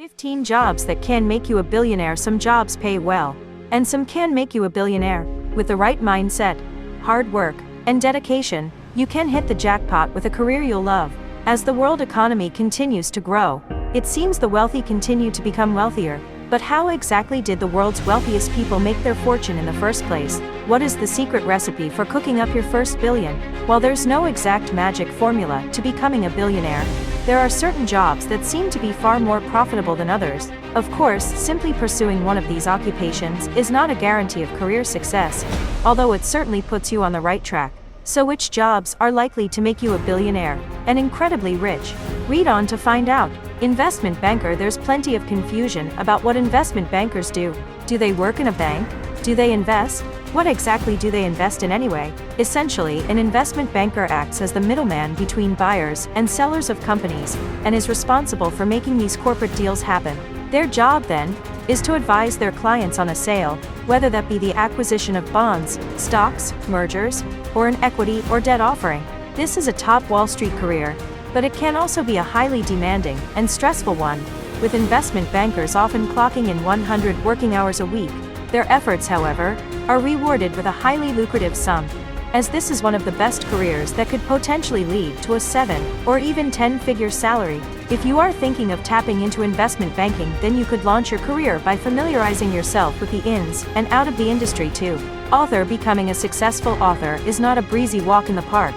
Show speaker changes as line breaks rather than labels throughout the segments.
15 jobs that can make you a billionaire. Some jobs pay well, and some can make you a billionaire. With the right mindset, hard work, and dedication, you can hit the jackpot with a career you'll love. As the world economy continues to grow, it seems the wealthy continue to become wealthier. But how exactly did the world's wealthiest people make their fortune in the first place? What is the secret recipe for cooking up your first billion? While there's no exact magic formula to becoming a billionaire, there are certain jobs that seem to be far more profitable than others. Of course, simply pursuing one of these occupations is not a guarantee of career success, although it certainly puts you on the right track. So which jobs are likely to make you a billionaire and incredibly rich? Read on to find out. Investment banker. There's plenty of confusion about what investment bankers do. Do they work in a bank? Do they invest? What exactly do they invest in anyway? Essentially, an investment banker acts as the middleman between buyers and sellers of companies, and is responsible for making these corporate deals happen. Their job, then, is to advise their clients on a sale, whether that be the acquisition of bonds, stocks, mergers, or an equity or debt offering. This is a top Wall Street career, but it can also be a highly demanding and stressful one, with investment bankers often clocking in 100 working hours a week. Their efforts, however, are rewarded with a highly lucrative sum, as this is one of the best careers that could potentially lead to a 7 or even 10-figure salary. If you are thinking of tapping into investment banking, then you could launch your career by familiarizing yourself with the ins and out of the industry too. Author. Becoming a successful author is not a breezy walk in the park.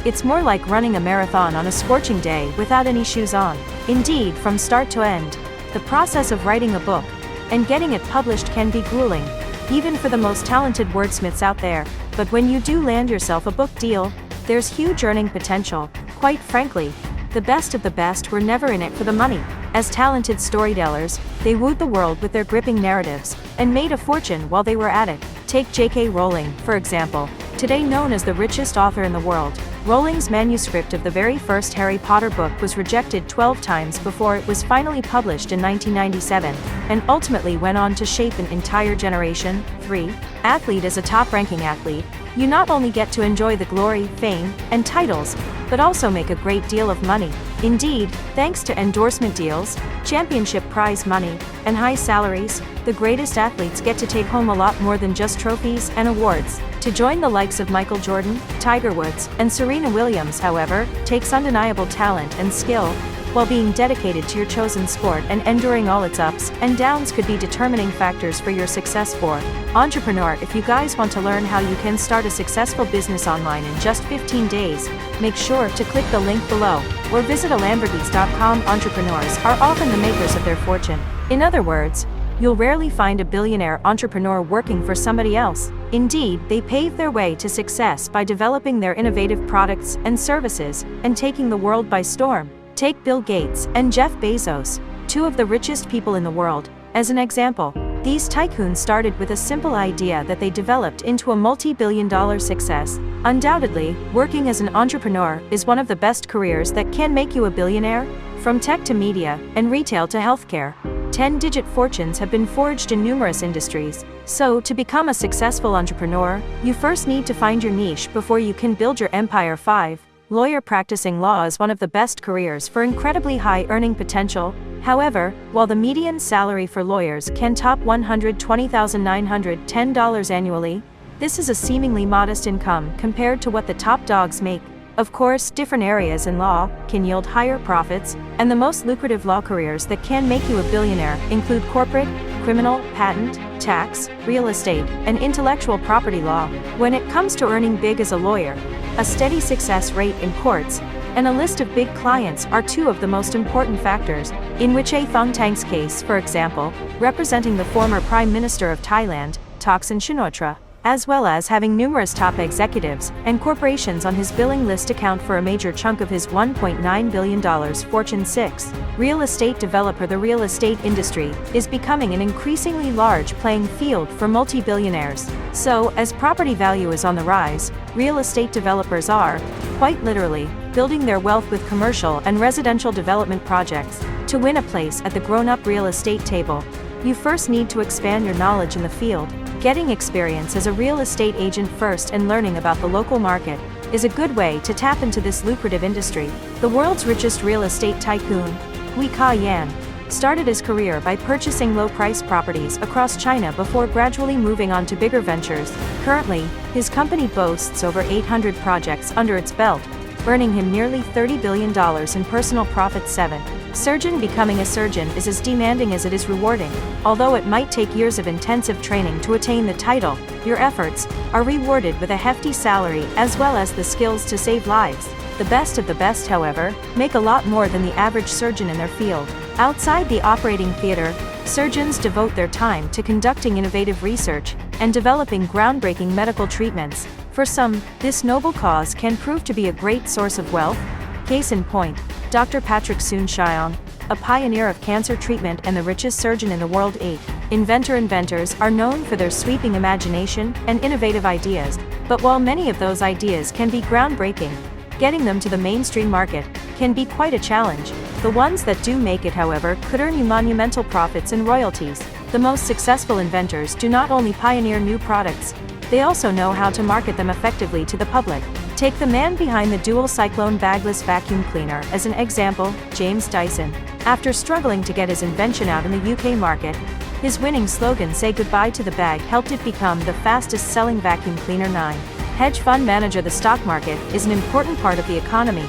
It's more like running a marathon on a scorching day without any shoes on. Indeed, from start to end, the process of writing a book and getting it published can be grueling, even for the most talented wordsmiths out there. But when you do land yourself a book deal, there's huge earning potential. Quite frankly, the best of the best were never in it for the money. As talented storytellers, they wooed the world with their gripping narratives, and made a fortune while they were at it. Take J.K. Rowling, for example, today known as the richest author in the world. Rowling's manuscript of the very first Harry Potter book was rejected 12 times before it was finally published in 1997, and ultimately went on to shape an entire generation. 3. Athlete. As a top-ranking athlete, you not only get to enjoy the glory, fame, and titles, but also make a great deal of money. Indeed, thanks to endorsement deals, championship prize money, and high salaries, the greatest athletes get to take home a lot more than just trophies and awards. To join the likes of Michael Jordan, Tiger Woods, and Serena Williams, however, takes undeniable talent and skill, while being dedicated to your chosen sport and enduring all its ups and downs could be determining factors for your success. For entrepreneur. If you guys want to learn how you can start a successful business online in just 15 days, make sure to click the link below, or visit alambergis.com. Entrepreneurs are often the makers of their fortune. In other words, you'll rarely find a billionaire entrepreneur working for somebody else. Indeed, they pave their way to success by developing their innovative products and services, and taking the world by storm. Take Bill Gates and Jeff Bezos, two of the richest people in the world, as an example. These tycoons started with a simple idea that they developed into a multi-billion-dollar success. Undoubtedly, working as an entrepreneur is one of the best careers that can make you a billionaire. From tech to media, and retail to healthcare, 10-digit fortunes have been forged in numerous industries. So, to become a successful entrepreneur, you first need to find your niche before you can build your empire. 5. Lawyer. Practicing law is one of the best careers for incredibly high earning potential. However, while the median salary for lawyers can top $120,910 annually, this is a seemingly modest income compared to what the top dogs make. Of course, different areas in law can yield higher profits, and the most lucrative law careers that can make you a billionaire include corporate, criminal, patent, tax, real estate, and intellectual property law. When it comes to earning big as a lawyer, a steady success rate in courts, and a list of big clients are two of the most important factors. In Wichay Thongtang's case, for example, representing the former Prime Minister of Thailand, Thaksin Shinawatra, as well as having numerous top executives and corporations on his billing list account for a major chunk of his $1.9 billion fortune. 6. Real estate developer. The real estate industry is becoming an increasingly large playing field for multi-billionaires. So, as property value is on the rise, real estate developers are, quite literally, building their wealth with commercial and residential development projects. To win a place at the grown-up real estate table, you first need to expand your knowledge in the field. Getting experience as a real estate agent first and learning about the local market is a good way to tap into this lucrative industry. The world's richest real estate tycoon, Hui Ka-yan, started his career by purchasing low-priced properties across China before gradually moving on to bigger ventures. Currently, his company boasts over 800 projects under its belt, earning him nearly $30 billion in personal profit. 7. Surgeon. Becoming a surgeon is as demanding as it is rewarding. Although it might take years of intensive training to attain the title, your efforts are rewarded with a hefty salary as well as the skills to save lives. The best of the best, however, make a lot more than the average surgeon in their field. Outside the operating theater, surgeons devote their time to conducting innovative research and developing groundbreaking medical treatments. For some, this noble cause can prove to be a great source of wealth. Case in point, Dr. Patrick Soon-Shiong, a pioneer of cancer treatment and the richest surgeon in the world. 8. Inventors are known for their sweeping imagination and innovative ideas, but while many of those ideas can be groundbreaking, getting them to the mainstream market can be quite a challenge. The ones that do make it, however, could earn you monumental profits and royalties. The most successful inventors do not only pioneer new products, they also know how to market them effectively to the public. Take the man behind the dual cyclone bagless vacuum cleaner as an example, James Dyson. After struggling to get his invention out in the UK market, his winning slogan "Say Goodbye to the Bag" helped it become the fastest selling vacuum cleaner. 9. Hedge fund manager. The stock market is an important part of the economy,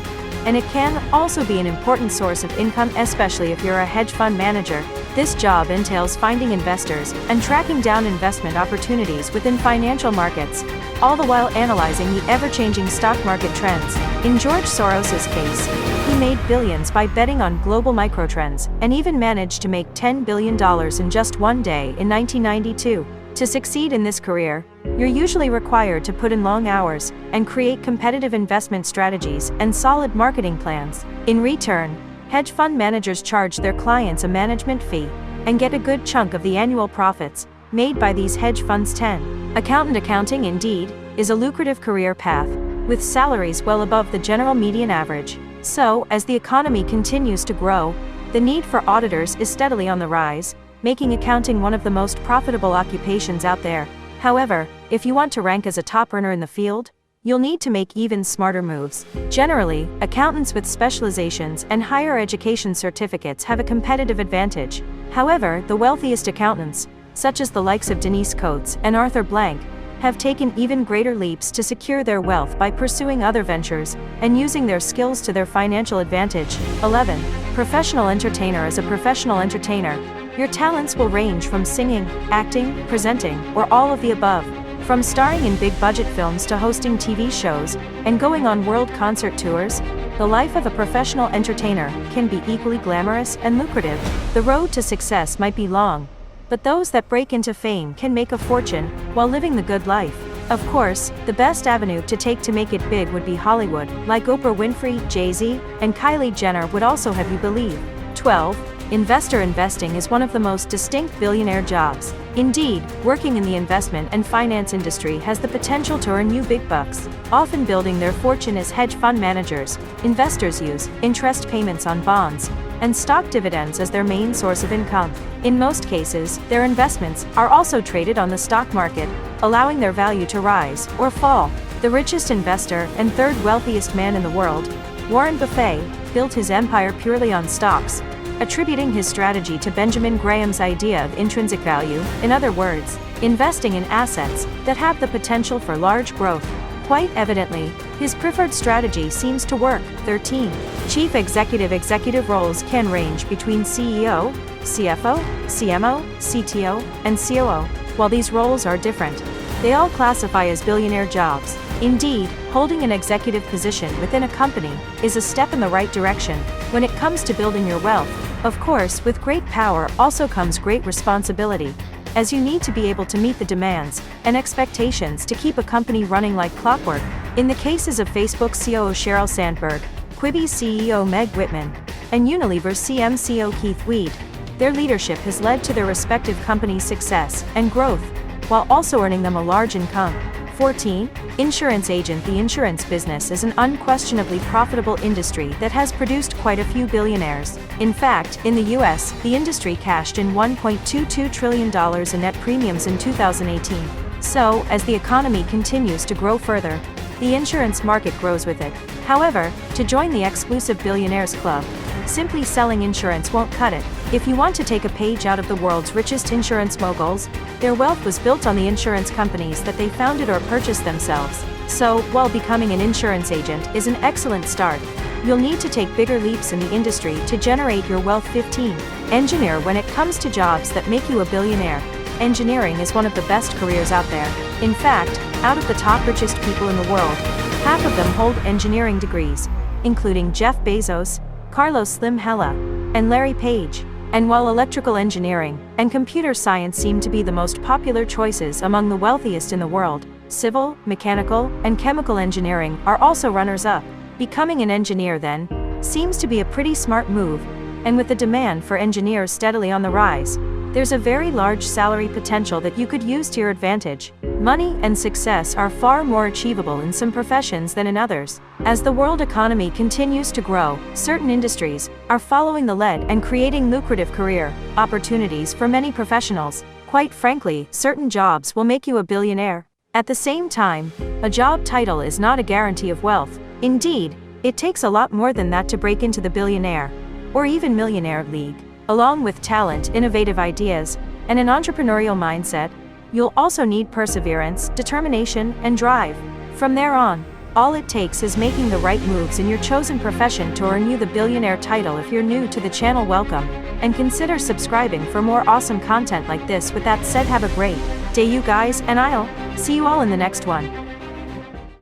and it can also be an important source of income, especially if you're a hedge fund manager. This job entails finding investors and tracking down investment opportunities within financial markets, all the while analyzing the ever-changing stock market trends. In George Soros's case, he made billions by betting on global microtrends, and even managed to make $10 billion in just one day in 1992. To succeed in this career, you're usually required to put in long hours and create competitive investment strategies and solid marketing plans. In return, hedge fund managers charge their clients a management fee and get a good chunk of the annual profits made by these hedge funds. 10. Accounting. Indeed, is a lucrative career path, with salaries well above the general median average. So, as the economy continues to grow, the need for auditors is steadily on the rise, making accounting one of the most profitable occupations out there. However, if you want to rank as a top earner in the field, you'll need to make even smarter moves. Generally, accountants with specializations and higher education certificates have a competitive advantage. However, the wealthiest accountants, such as the likes of Denise Coates and Arthur Blank, have taken even greater leaps to secure their wealth by pursuing other ventures and using their skills to their financial advantage. 11. Professional entertainer. As a professional entertainer, your talents will range from singing, acting, presenting, or all of the above. From starring in big-budget films to hosting TV shows and going on world concert tours, the life of a professional entertainer can be equally glamorous and lucrative. The road to success might be long, but those that break into fame can make a fortune while living the good life. Of course, the best avenue to take to make it big would be Hollywood, like Oprah Winfrey, Jay-Z, and Kylie Jenner would also have you believe. 12. Investing is one of the most distinct billionaire jobs. Indeed, working in the investment and finance industry has the potential to earn you big bucks. Often building their fortune as hedge fund managers, investors use interest payments on bonds and stock dividends as their main source of income. In most cases, their investments are also traded on the stock market, allowing their value to rise or fall. The richest investor and third wealthiest man in the world, Warren Buffett, built his empire purely on stocks, attributing his strategy to Benjamin Graham's idea of intrinsic value, in other words, investing in assets that have the potential for large growth. Quite evidently, his preferred strategy seems to work. 13. Chief executive roles can range between CEO, CFO, CMO, CTO, and COO. While these roles are different, they all classify as billionaire jobs. Indeed, holding an executive position within a company is a step in the right direction when it comes to building your wealth. Of course, with great power also comes great responsibility, as you need to be able to meet the demands and expectations to keep a company running like clockwork. In the cases of Facebook COO Sheryl Sandberg, Quibi's CEO Meg Whitman, and Unilever's CMO Keith Weed, their leadership has led to their respective companies' success and growth, while also earning them a large income. 14. Insurance agent. The insurance business is an unquestionably profitable industry that has produced quite a few billionaires. In fact, in the US, the industry cashed in $1.22 trillion in net premiums in 2018. So, as the economy continues to grow further, the insurance market grows with it. However, to join the exclusive Billionaires Club, simply selling insurance won't cut it. If you want to take a page out of the world's richest insurance moguls, their wealth was built on the insurance companies that they founded or purchased themselves. So, while becoming an insurance agent is an excellent start, you'll need to take bigger leaps in the industry to generate your wealth. 15. Engineer. When it comes to jobs that make you a billionaire, engineering is one of the best careers out there. In fact, out of the top richest people in the world, half of them hold engineering degrees, including Jeff Bezos, Carlos Slim Hella, and Larry Page. And while electrical engineering and computer science seem to be the most popular choices among the wealthiest in the world, civil, mechanical, and chemical engineering are also runners-up. Becoming an engineer, then, seems to be a pretty smart move, and with the demand for engineers steadily on the rise, there's a very large salary potential that you could use to your advantage. Money and success are far more achievable in some professions than in others. As the world economy continues to grow, certain industries are following the lead and creating lucrative career opportunities for many professionals. Quite frankly, certain jobs will make you a billionaire. At the same time, a job title is not a guarantee of wealth. Indeed, it takes a lot more than that to break into the billionaire, or even millionaire league. Along with talent, innovative ideas, and an entrepreneurial mindset, you'll also need perseverance, determination, and drive. From there on, all it takes is making the right moves in your chosen profession to earn you the billionaire title. If you're new to the channel, welcome, and consider subscribing for more awesome content like this. With that said, have a great day, you guys, and I'll see you all in the next one.